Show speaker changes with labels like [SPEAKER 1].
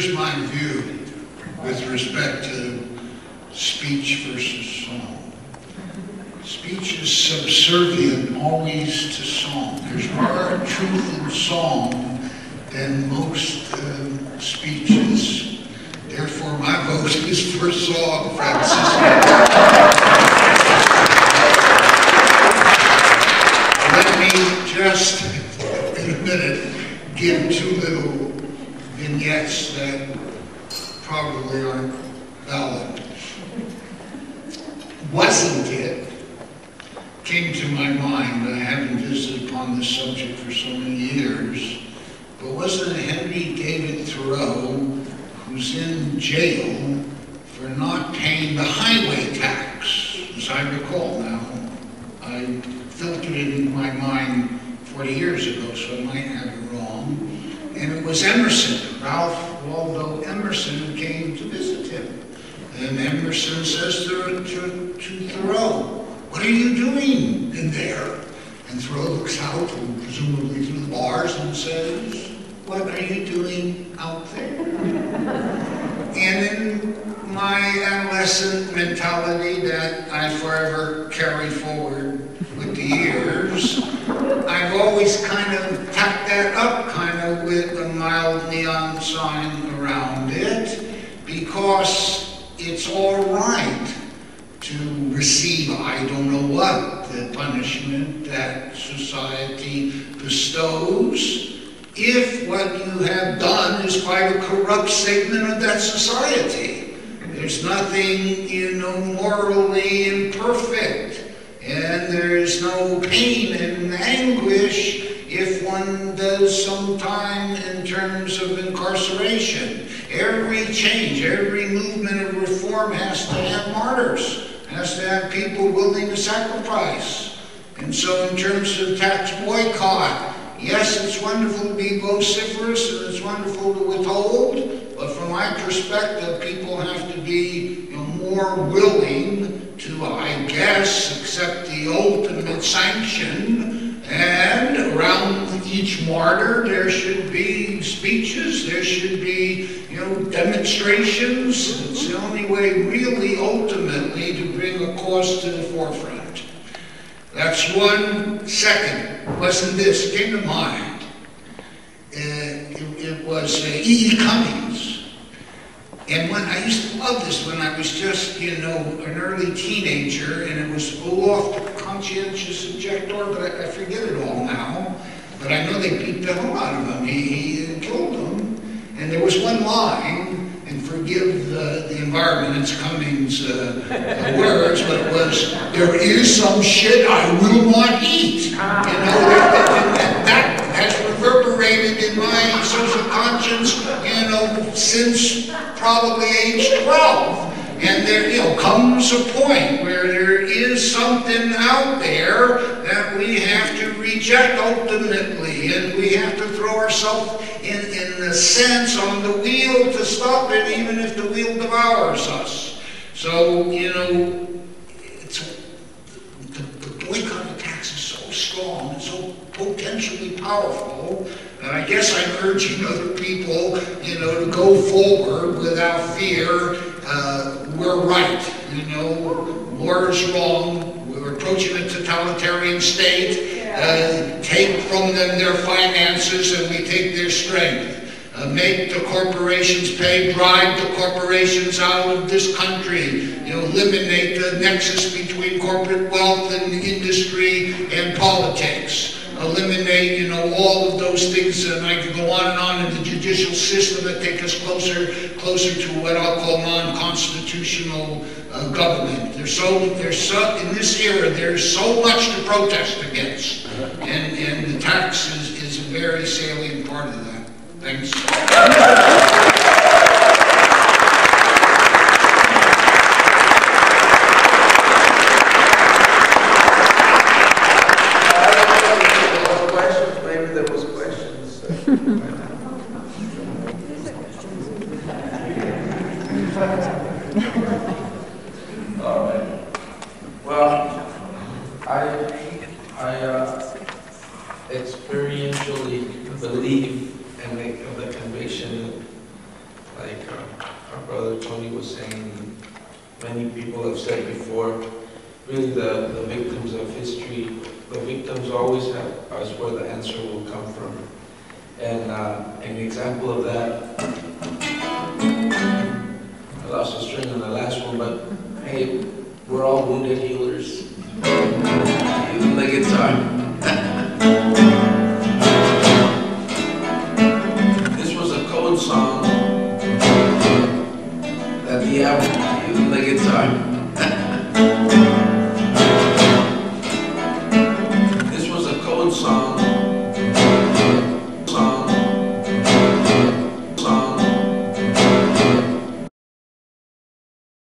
[SPEAKER 1] Here's my view with respect to speech versus song. Speech is subservient always to song. There's more truth in song than most speeches. Therefore, my vote is for song, Francisco. Let me just, in a minute, give two little vignettes that probably aren't valid. Wasn't it came to my mind, I haven't visited upon this subject for so many years, but wasn't it Henry David Thoreau who's in jail for not paying the highway tax, as I recall now? I filtered it into my mind 40 years ago, so I might have it wrong. And it was Emerson, Ralph Waldo Emerson, who came to visit him. And Emerson says to Thoreau, "What are you doing in there?" And Thoreau looks out, and presumably through the bars, and says, "What are you doing out there?" And in my adolescent mentality that I forever carry forward with the years, I've always kind of tacked that up kind of with a mild neon sign around it, because it's all right to receive, I don't know what, the punishment that society bestows, if what you have done is quite a corrupt segment of that society. There's nothing, morally imperfect, and there's no pain and anguish if one does some time in terms of incarceration. Every change, every movement of reform has to have martyrs, has to have people willing to sacrifice. And so in terms of tax boycott, yes, it's wonderful to be vociferous and it's wonderful to withhold, but from my perspective, people have to be more willing to, I guess, accept the ultimate sanction. And around each martyr, there should be speeches, there should be, demonstrations. It's the only way, really, ultimately, to bring a cause to the forefront. That's one. Second, wasn't this? It came to mind. It was E.E. Cummings. And when I used to love this when I was just, an early teenager, and it was Olaf, conscientious objector, but I forget it all now. But I know they beat the hell out of him. He killed him. And there was one line, and forgive the environment, it's Cummings' words, but it was, "There is some shit I will not eat." That has reverberated in my social conscience, since probably age 12. And there, comes a point where there is something out there that we have to reject ultimately, and we have to throw ourselves in a sense on the wheel to stop it, even if the wheel devours us. So, it's the boycott of tax is so strong and so potentially powerful that I guess I'm urging other people, to go forward without fear. We're right, war is wrong, we're approaching a totalitarian state, take from them their finances and we take their strength. Make the corporations pay, drive the corporations out of this country, eliminate the nexus between corporate wealth and industry and politics. Eliminate, all of those things, and I could go on in the judicial system that take us closer to what I'll call non-constitutional government. There's so in this era, there's so much to protest against, and the tax is a very salient part of that. Thanks.
[SPEAKER 2] Experientially believe and make of the conviction like our brother Tony was saying, many people have said before, really the victims of history, the victims always is where the answer will come from. And an example of that, I lost the string on the last one, but hey, we're all wounded healers, even the guitar.